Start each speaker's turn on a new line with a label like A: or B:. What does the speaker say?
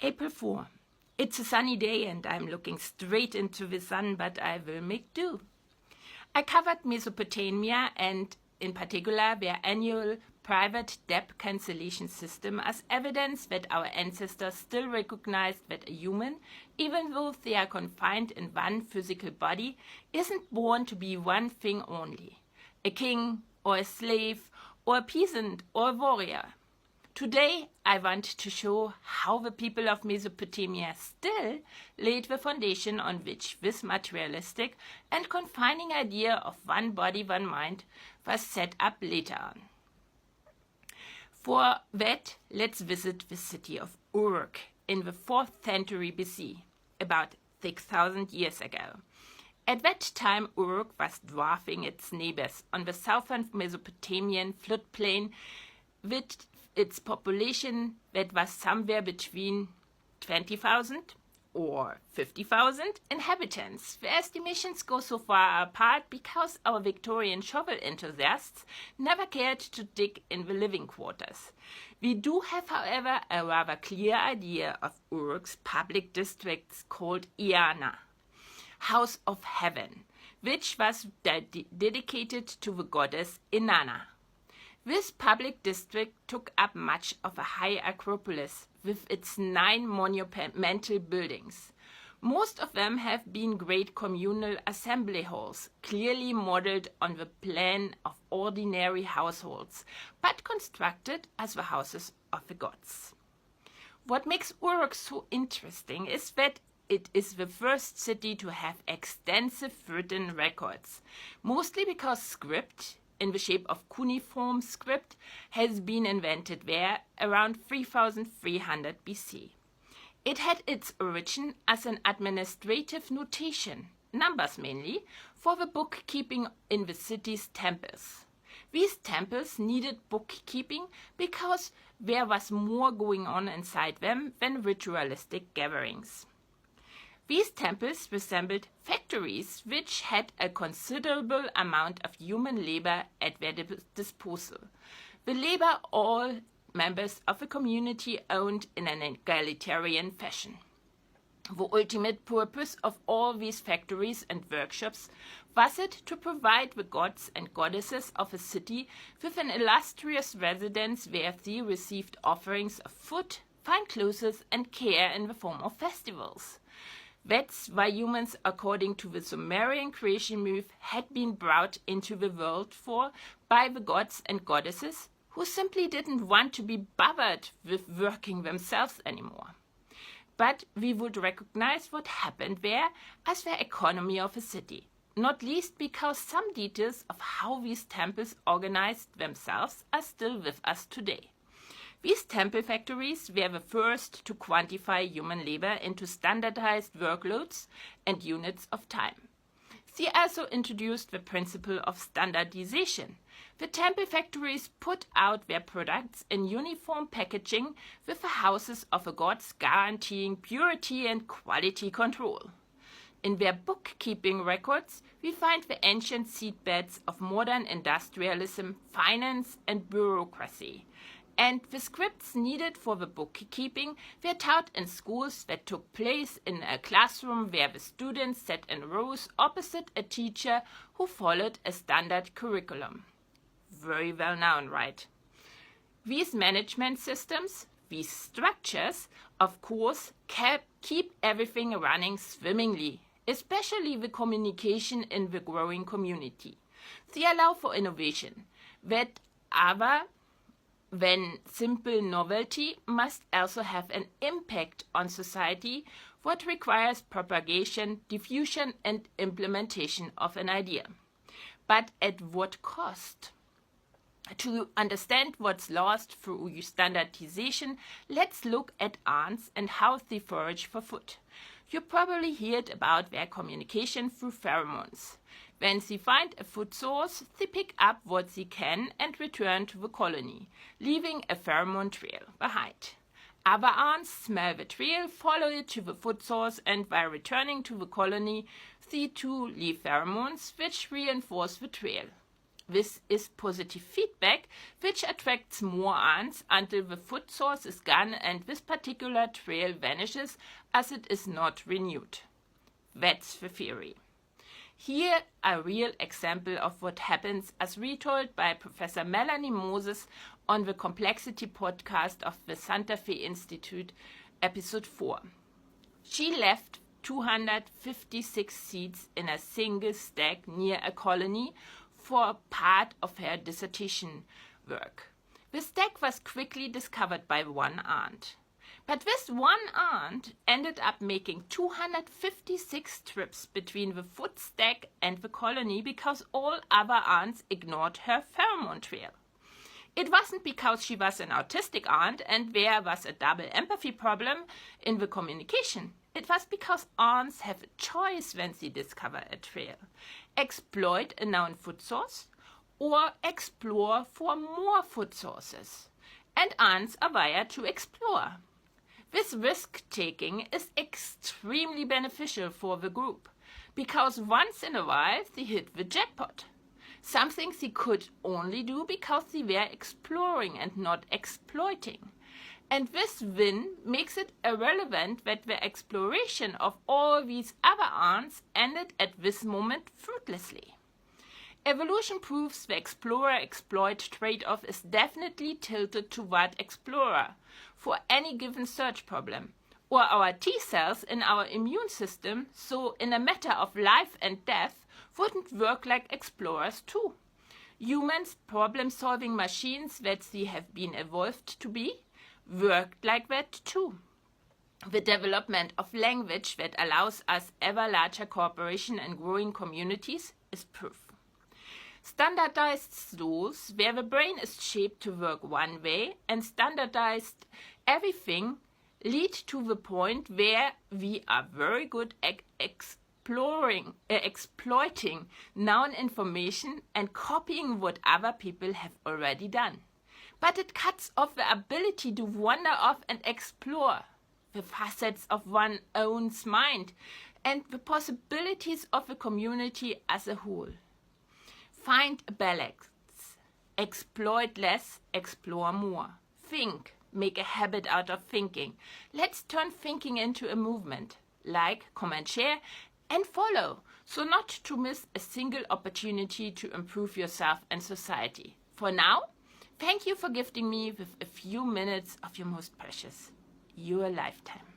A: April 4. It's a sunny day and I'm looking straight into the sun, but I will make do. I covered Mesopotamia and in particular their annual private debt cancellation system as evidence that our ancestors still recognized that a human, even though they are confined in one physical body, isn't born to be one thing only, a king or a slave or a peasant or a warrior. Today, I want to show how the people of Mesopotamia still laid the foundation on which this materialistic and confining idea of one body, one mind was set up later on. For that, let's visit the city of Uruk in the 4th century BC, about 6,000 years ago. At that time, Uruk was dwarfing its neighbors on the southern Mesopotamian floodplain with its population that was somewhere between 20,000 or 50,000 inhabitants. The estimations go so far apart because our Victorian shovel enthusiasts never cared to dig in the living quarters. We do have, however, a rather clear idea of Uruk's public districts called Iana, House of Heaven, which was dedicated to the goddess Inanna. This public district took up much of a high acropolis with its 9 monumental buildings. Most of them have been great communal assembly halls, clearly modeled on the plan of ordinary households, but constructed as the houses of the gods. What makes Uruk so interesting is that it is the first city to have extensive written records, mostly because script, in the shape of cuneiform script, has been invented there around 3300 BC. It had its origin as an administrative notation, numbers mainly, for the bookkeeping in the city's temples. These temples needed bookkeeping because there was more going on inside them than ritualistic gatherings. These temples resembled factories which had a considerable amount of human labor at their disposal. The labor all members of the community owned in an egalitarian fashion. The ultimate purpose of all these factories and workshops was it to provide the gods and goddesses of a city with an illustrious residence where they received offerings of food, fine clothes, and care in the form of festivals. That's why humans, according to the Sumerian creation myth, had been brought into the world by the gods and goddesses who simply didn't want to be bothered with working themselves anymore. But we would recognize what happened there as the economy of a city, not least because some details of how these temples organized themselves are still with us today. These temple factories were the first to quantify human labor into standardized workloads and units of time. They also introduced the principle of standardization. The temple factories put out their products in uniform packaging with the houses of the gods guaranteeing purity and quality control. In their bookkeeping records, we find the ancient seedbeds of modern industrialism, finance, and bureaucracy. And the scripts needed for the bookkeeping were taught in schools that took place in a classroom where the students sat in rows opposite a teacher who followed a standard curriculum. Very well known, right? These management systems, these structures, of course, keep everything running swimmingly, especially the communication in the growing community. They allow for innovation, that other when simple novelty must also have an impact on society, what requires propagation, diffusion, and implementation of an idea. But at what cost? To understand what's lost through standardization, let's look at ants and how they forage for food. You probably heard about their communication through pheromones. When they find a food source, they pick up what they can and return to the colony, leaving a pheromone trail behind. Other ants smell the trail, follow it to the food source, and by returning to the colony, they too leave pheromones which reinforce the trail. This is positive feedback, which attracts more ants until the food source is gone and this particular trail vanishes as it is not renewed. That's the theory. Here, a real example of what happens as retold by Professor Melanie Moses on the Complexity podcast of the Santa Fe Institute, episode 4. She left 256 seeds in a single stack near a colony for part of her dissertation work. The stack was quickly discovered by one ant. But this one ant ended up making 256 trips between the food stack and the colony because all other ants ignored her pheromone trail. It wasn't because she was an autistic ant and there was a double empathy problem in the communication. It was because ants have a choice when they discover a trail. Exploit a known food source or explore for more food sources. And ants are wired to explore. This risk-taking is extremely beneficial for the group because once in a while they hit the jackpot. Something they could only do because they were exploring and not exploiting. And this win makes it irrelevant that the exploration of all these other ants ended at this moment fruitlessly. Evolution proves the explorer-exploit trade-off is definitely tilted toward explorer for any given search problem, or our T cells in our immune system, so in a matter of life and death, wouldn't work like explorers too. Humans, problem-solving machines that they have been evolved to be, worked like that too. The development of language that allows us ever larger cooperation and growing communities is proof. Standardized rules where the brain is shaped to work one way and standardized everything lead to the point where we are very good at exploiting known information and copying what other people have already done. But it cuts off the ability to wander off and explore the facets of one's own mind and the possibilities of the community as a whole. Find a balance. Exploit less, explore more. Think. Make a habit out of thinking. Let's turn thinking into a movement. Like, comment, share, and follow, so not to miss a single opportunity to improve yourself and society. For now, thank you for gifting me with a few minutes of your most precious, your lifetime.